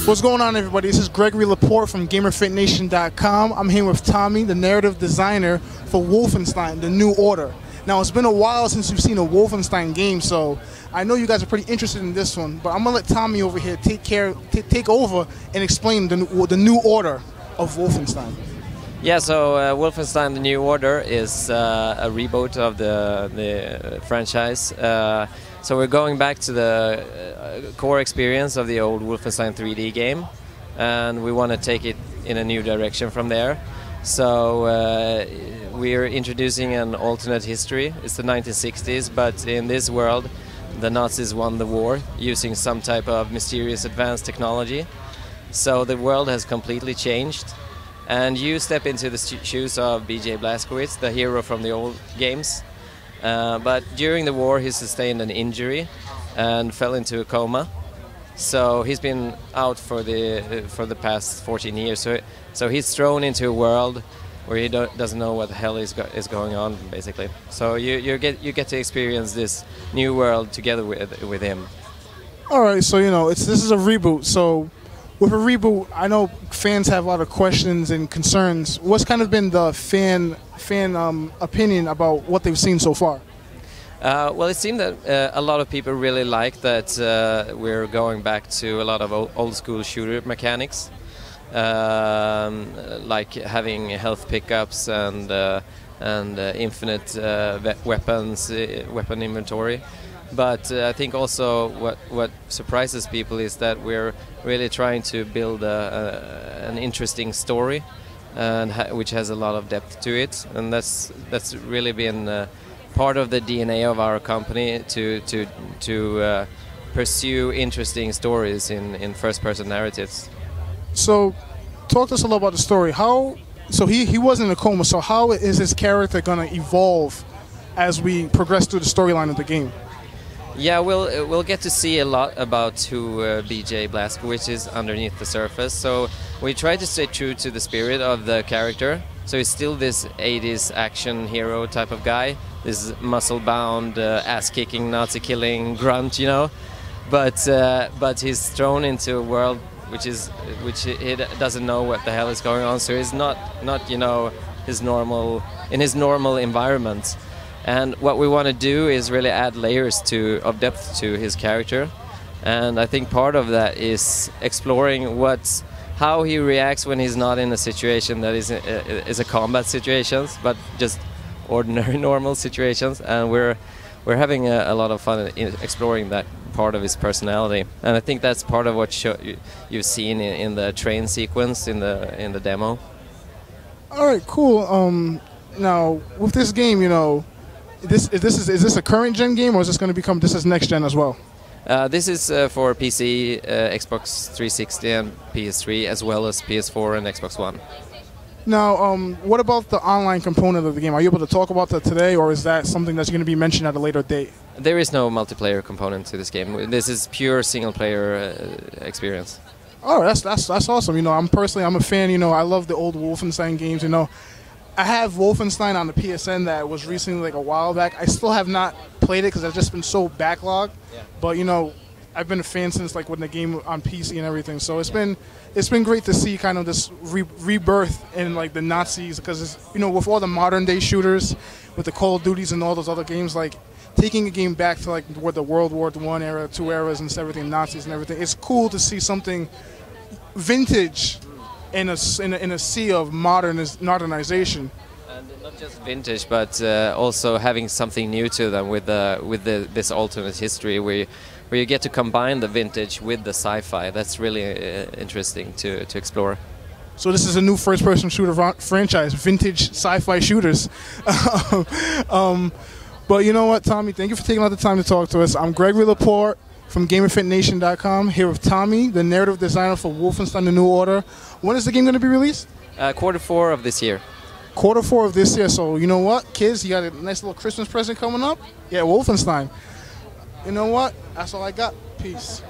What's going on, everybody? This is Gregory Laporte from GamerFitNation.com. I'm here with Tommy, the narrative designer for Wolfenstein The New Order. Now, it's been a while since you've seen a Wolfenstein game, so I know you guys are pretty interested in this one, but I'm going to let Tommy over here take over and explain the new order of Wolfenstein. Yeah, so Wolfenstein The New Order is a reboot of the franchise. So we're going back to the core experience of the old Wolfenstein 3D game, and we want to take it in a new direction from there. So we're introducing an alternate history. It's the 1960s, but in this world the Nazis won the war using some type of mysterious advanced technology. So the world has completely changed. And you step into the shoes of BJ Blazkowicz, the hero from the old games. But during the war he sustained an injury and fell into a coma. So he's been out for the past 14 years. So he's thrown into a world where he doesn't know what the hell is going on, basically. So you get to experience this new world together with him. All right, so this is a reboot. So with a reboot, I know fans have a lot of questions and concerns. What's kind of been the fan opinion about what they've seen so far? Well, it seemed that a lot of people really like that we're going back to a lot of old school shooter mechanics, like having health pickups and infinite weapon inventory. But I think also what surprises people is that we're really trying to build an interesting story, and which has a lot of depth to it, and that's really been part of the DNA of our company to pursue interesting stories in first-person narratives. So, talk to us a little about the story. So he was in a coma. So how is his character going to evolve as we progress through the storyline of the game? Yeah, we'll get to see a lot about who BJ Blazkowicz is underneath the surface. So we try to stay true to the spirit of the character. So he's still this 80s action hero type of guy, this muscle-bound, ass-kicking, Nazi-killing grunt, But he's thrown into a world which he doesn't know what the hell is going on. So he's not his normal environment. And what we want to do is really add layers of depth to his character, and I think part of that is exploring how he reacts when he's not in a situation that is a combat situation, but just ordinary normal situations. And we're having a lot of fun in exploring that part of his personality, and I think that's part of what you've seen in the train sequence in the demo. All right, cool. Now with this game, is this a current gen game, or is this going to become next gen as well? This is for PC, Xbox 360 and PS3, as well as PS4 and Xbox One. Now, what about the online component of the game? Are you able to talk about that today, or is that something that's going to be mentioned at a later date? There is no multiplayer component to this game. This is pure single-player experience. Oh, that's awesome. I'm a fan. I love the old Wolfenstein games. I have Wolfenstein on the PSN that was recently, like a while back. I still have not played it because I've just been so backlogged. Yeah. But I've been a fan since like when the game on PC and everything. So it's been great to see kind of this rebirth in like the Nazis, because with all the modern day shooters, with the Call of Duties and all those other games, like taking a game back to like what the World War I era, II eras and everything, Nazis and everything. It's cool to see something vintage in a sea of modernization. And not just vintage, but also having something new to them with this alternate history where you get to combine the vintage with the sci-fi. That's really interesting to explore. So this is a new first-person shooter franchise, vintage sci-fi shooters. But you know what, Tommy? Thank you for taking out the time to talk to us. I'm Gregory Laporte from GamerFitNation.com, here with Tommy, the narrative designer for Wolfenstein The New Order. When is the game going to be released? Q4 of this year. Q4 of this year. So you know what, kids, you got a nice little Christmas present coming up? Yeah, Wolfenstein. You know what? That's all I got. Peace.